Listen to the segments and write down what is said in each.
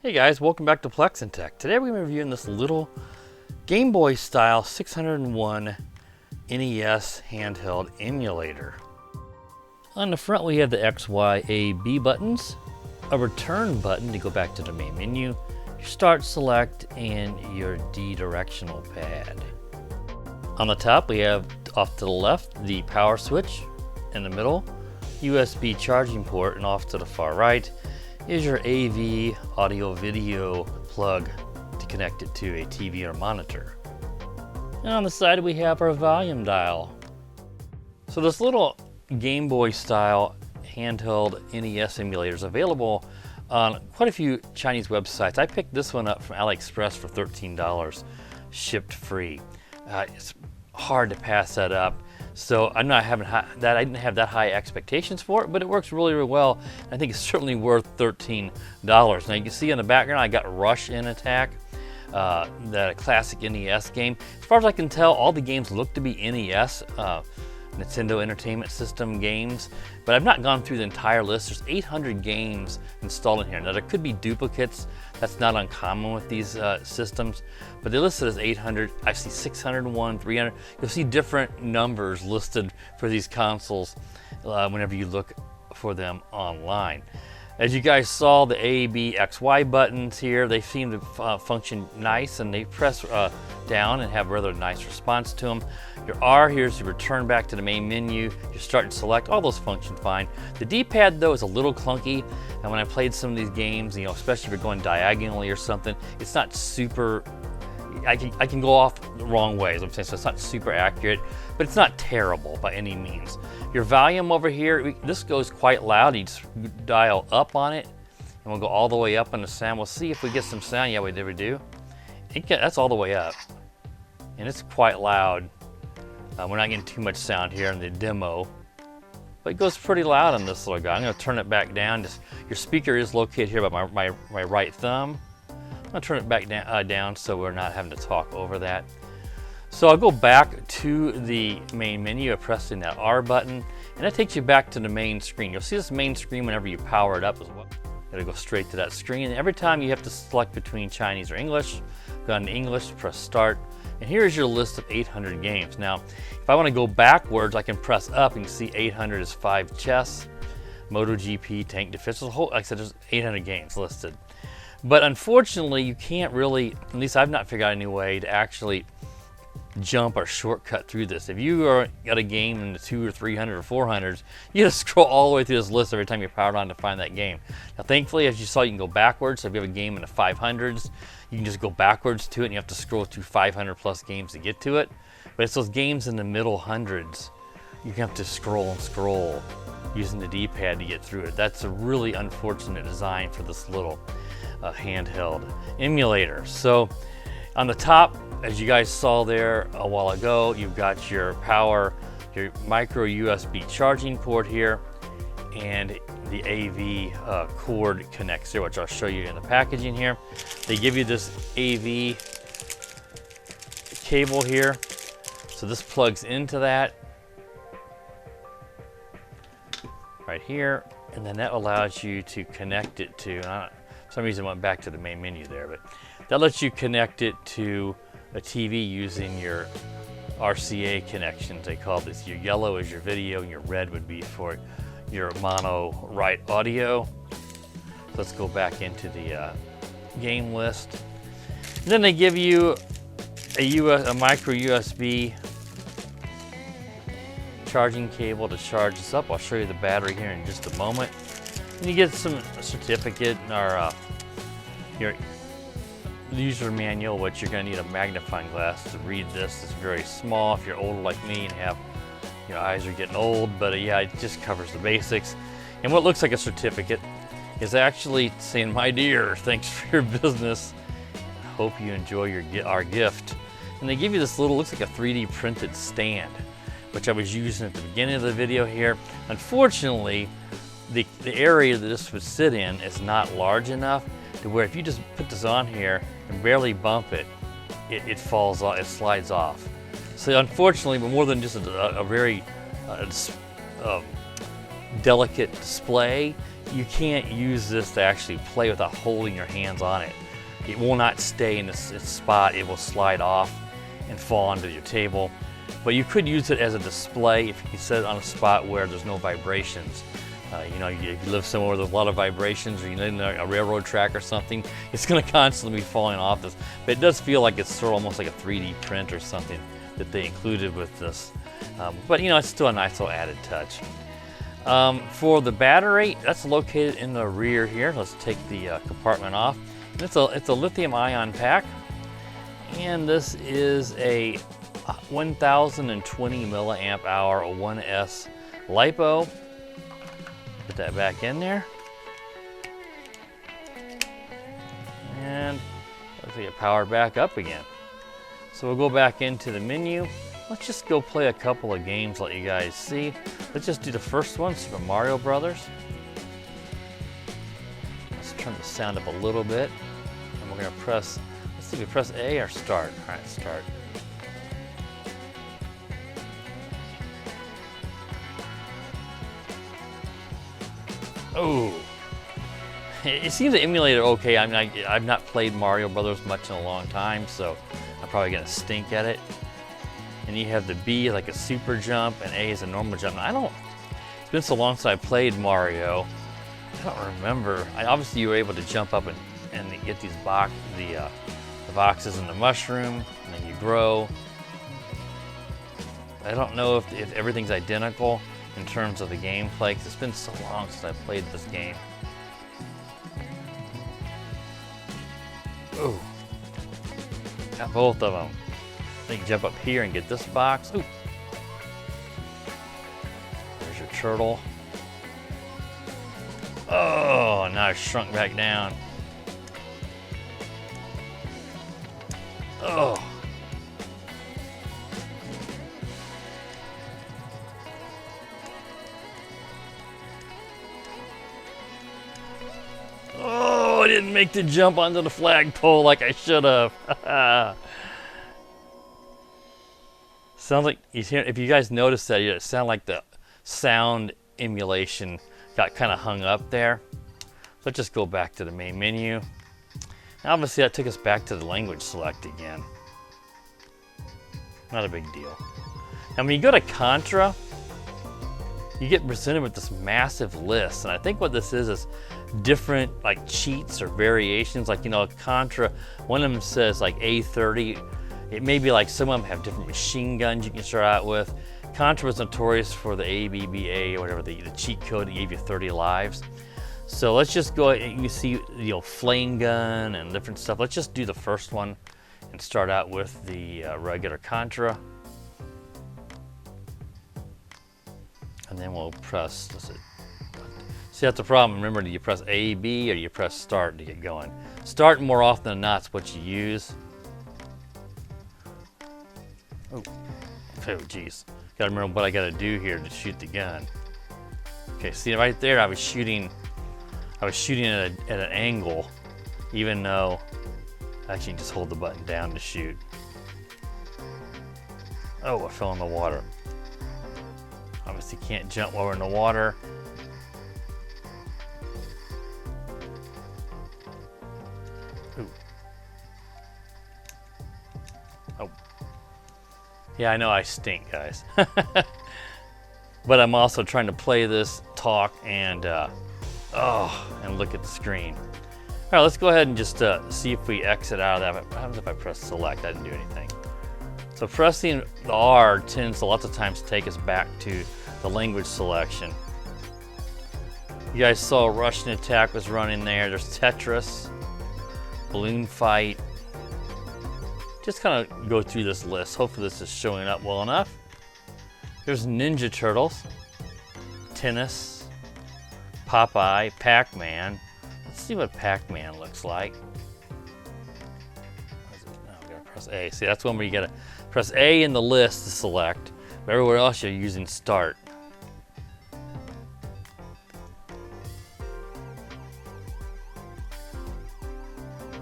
Hey guys, welcome back to Plex and Tech. Today we're going to be reviewing this little Game Boy style 601 NES handheld emulator. On the front we have the X, Y, A, B buttons, a return button to go back to the main menu, your start select, and your D directional pad. On the top we have off to the left the power switch, in the middle USB charging port, and off to the far right is your AV audio video plug to connect it to a TV or monitor. And on the side we have our volume dial. So this little Game Boy style handheld NES emulator is available on quite a few Chinese websites. I picked this one up from Aliexpress for $13, shipped free. It's hard to pass that up. So I'm not having that. I didn't have that high expectations for it, but it works really, really well. I think it's certainly worth $13. Now you can see in the background I got Rush in Attack, that classic NES game. As far as I can tell, all the games look to be NES, Nintendo Entertainment System games, but I've not gone through the entire list. There's 800 games installed in here. Now there could be duplicates. That's not uncommon with these systems, but they're listed as 800. I see 601, 300. You'll see different numbers listed for these consoles whenever you look for them online. As you guys saw, the A, B, X, Y buttons here, they seem to function nice, and they press down and have rather nice response to them. Your R here is to return back to the main menu. Your start and select, all those function fine. The D-pad though is a little clunky, and when I played some of these games, especially if you're going diagonally or something, it's not super. I can go off the wrong way, as I'm saying, so it's not super accurate, but it's not terrible by any means. Your volume over here, this goes quite loud. You just dial up on it, and we'll go all the way up on the sound. We'll see if we get some sound. Yeah, we do. That's all the way up, and it's quite loud. We're not getting too much sound here in the demo, but it goes pretty loud on this little guy. I'm going to turn it back down. Your speaker is located here by my right thumb. I'm going to turn it back down so we're not having to talk over that. So I'll go back to the main menu by pressing that R button, and that takes you back to the main screen. You'll see this main screen whenever you power it up as well. It'll go straight to that screen, and every time you have to select between Chinese or English, go on to English, press start, and here's your list of 800 games. Now, if I want to go backwards, I can press up and see 800 is 5 chess, MotoGP, Tank Defense. Like I said, there's 800 games listed. But unfortunately, you can't really, at least I've not figured out any way to actually jump or shortcut through this. If you got a game in the 200 or 300 or 400s, you gotta scroll all the way through this list every time you power it on to find that game. Now thankfully, as you saw, you can go backwards. So if you have a game in the 500s, you can just go backwards to it, and you have to scroll through 500 plus games to get to it. But it's those games in the middle hundreds, you have to scroll and scroll using the D-pad to get through it. That's a really unfortunate design for this little handheld emulator. So on the top, as you guys saw there a while ago, you've got your power, your micro USB charging port here, and the AV cord connects here, which I'll show you in the packaging here. They give you this AV cable here, so this plugs into that right here, and then that allows you to connect it to, for some reason I went back to the main menu there, but that lets you connect it to a TV using your RCA connections. They call this, your yellow is your video and your red would be for your mono right audio. So let's go back into the game list. And then they give you a micro USB charging cable to charge this up. I'll show you the battery here in just a moment. And you get some certificate or your user manual, which you're going to need a magnifying glass to read this. It's very small if you're older like me and have, your eyes are getting old, but yeah, it just covers the basics. And what looks like a certificate is actually saying, "My dear, thanks for your business. Hope you enjoy our gift." And they give you this little, looks like a 3D printed stand, which I was using at the beginning of the video here. Unfortunately, the area that this would sit in is not large enough to where if you just put this on here and barely bump it, it falls off, it slides off. So unfortunately, but more than just a very delicate display, you can't use this to actually play without holding your hands on it. It will not stay in its spot. It will slide off and fall onto your table. But you could use it as a display if you set it on a spot where there's no vibrations. You know, you live somewhere with a lot of vibrations, or you live in a railroad track or something, it's going to constantly be falling off this. But it does feel like it's sort of almost like a 3D print or something that they included with this. But you know, it's still a nice little added touch. For the battery, that's located in the rear here. Let's take the compartment off. It's a lithium-ion pack, and this is a 1020 milliamp hour 1S LiPo. Put that back in there, and let's get powered back up again. So we'll go back into the menu. Let's just go play a couple of games, let you guys see. Let's just do the first one, Super Mario Brothers. Let's turn the sound up a little bit, and we're gonna press, let's see if we press A or start. All right, start. Oh, it seems the emulator okay. I mean, I've not played Mario Brothers much in a long time, so I'm probably gonna stink at it. And you have the B like a super jump, and A is a normal jump. It's been so long since I played Mario, I don't remember. Obviously you were able to jump up and get these the boxes in the mushroom, and then you grow. I don't know if everything's identical in terms of the gameplay, because it's been so long since I played this game. Ooh, got both of them. Then you jump up here and get this box. Ooh. There's your turtle. Oh, now I shrunk back down. Oh. Oh, I didn't make the jump onto the flagpole like I should have. Sounds like, if you guys noticed that, it sounded like the sound emulation got kind of hung up there. Let's just go back to the main menu. Now, obviously that took us back to the language select again. Not a big deal. Now when you go to Contra, you get presented with this massive list, and I think what this is different like cheats or variations. Like, you know, Contra, one of them says like A30. It may be like some of them have different machine guns you can start out with. Contra was notorious for the ABBA or whatever, the cheat code that gave you 30 lives. So let's just go, you see, you know, flame gun and different stuff. Let's just do the first one and start out with the regular Contra. And then we'll press, see, that's the problem. Remember, do you press A, B, or do you press start to get going? Start more often than not is what you use. Oh, geez. Gotta remember what I gotta do here to shoot the gun. Okay, see right there, I was shooting at an angle, even though I actually just hold the button down to shoot. Oh, I fell in the water. Obviously can't jump while we're in the water. Ooh. Oh. Yeah, I know I stink, guys. But I'm also trying to play this, talk, and and look at the screen. All right, let's go ahead and just see if we exit out of that. What happens if I press select? I didn't do anything. So pressing the R tends to lots of times take us back to the language selection. You guys saw Russian Attack was running there. There's Tetris, Balloon Fight. Just kind of go through this list. Hopefully this is showing up well enough. There's Ninja Turtles, Tennis, Popeye, Pac-Man. Let's see what Pac-Man looks like. Now we gotta press A. See, that's one where you gotta press A in the list to select. But everywhere else you're using start.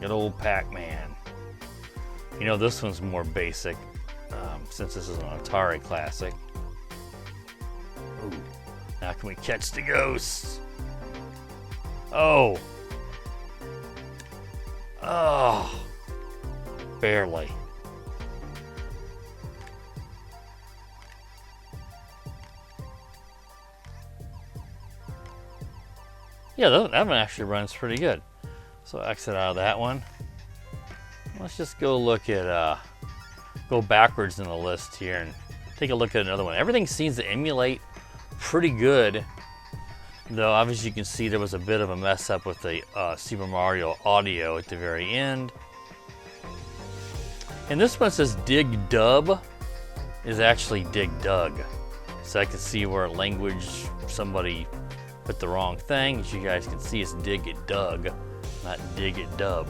Good old Pac-Man. You know, this one's more basic, since this is an Atari classic. Ooh. Now can we catch the ghosts? Oh. Oh. Barely. Yeah, that one actually runs pretty good. So exit out of that one. Let's just go look at, go backwards in the list here and take a look at another one. Everything seems to emulate pretty good, though obviously you can see there was a bit of a mess up with the Super Mario audio at the very end. And this one says Dig Dub is actually Dig Dug. So I can see where language somebody put the wrong thing. As you guys can see, it's Dig It Dug, not Dig It Dub.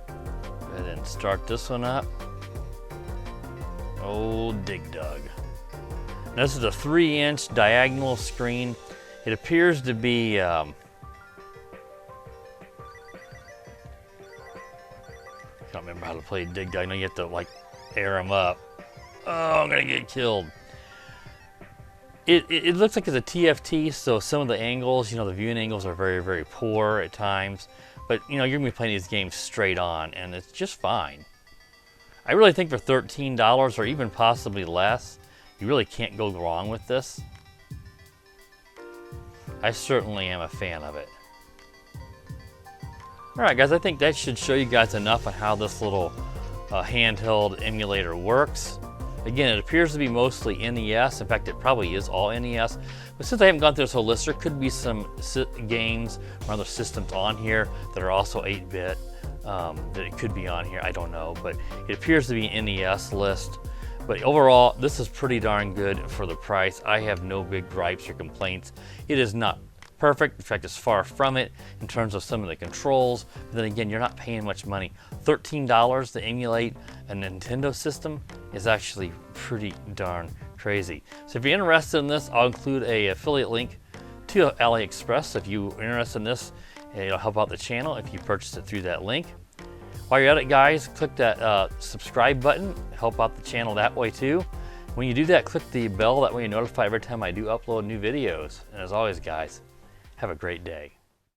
Go ahead and start this one up. Old Dig Dug. Now, this is a 3-inch diagonal screen. It appears to be I can't remember how to play Dig Dug. I know you have to like air them up. Oh, I'm gonna get killed. It looks like it's a TFT, so some of the angles, you know, the viewing angles are very, very poor at times. But, you know, you're going to be playing these games straight on, and it's just fine. I really think for $13 or even possibly less, you really can't go wrong with this. I certainly am a fan of it. Alright guys, I think that should show you guys enough on how this little handheld emulator works. Again, it appears to be mostly NES. In fact, it probably is all NES. But since I haven't gone through this whole list, there could be some games or other systems on here that are also 8-bit that it could be on here. I don't know, but it appears to be an NES list. But overall, this is pretty darn good for the price. I have no big gripes or complaints. It is not perfect. In fact, it's far from it in terms of some of the controls. But then again, you're not paying much money. $13 to emulate a Nintendo system is actually pretty darn crazy. So if you're interested in this, I'll include a affiliate link to Aliexpress. If you're interested in this, it'll help out the channel if you purchase it through that link. While you're at it, guys, click that subscribe button. Help out the channel that way too. When you do that, click the bell. That way you're notified every time I do upload new videos. And as always, guys, have a great day.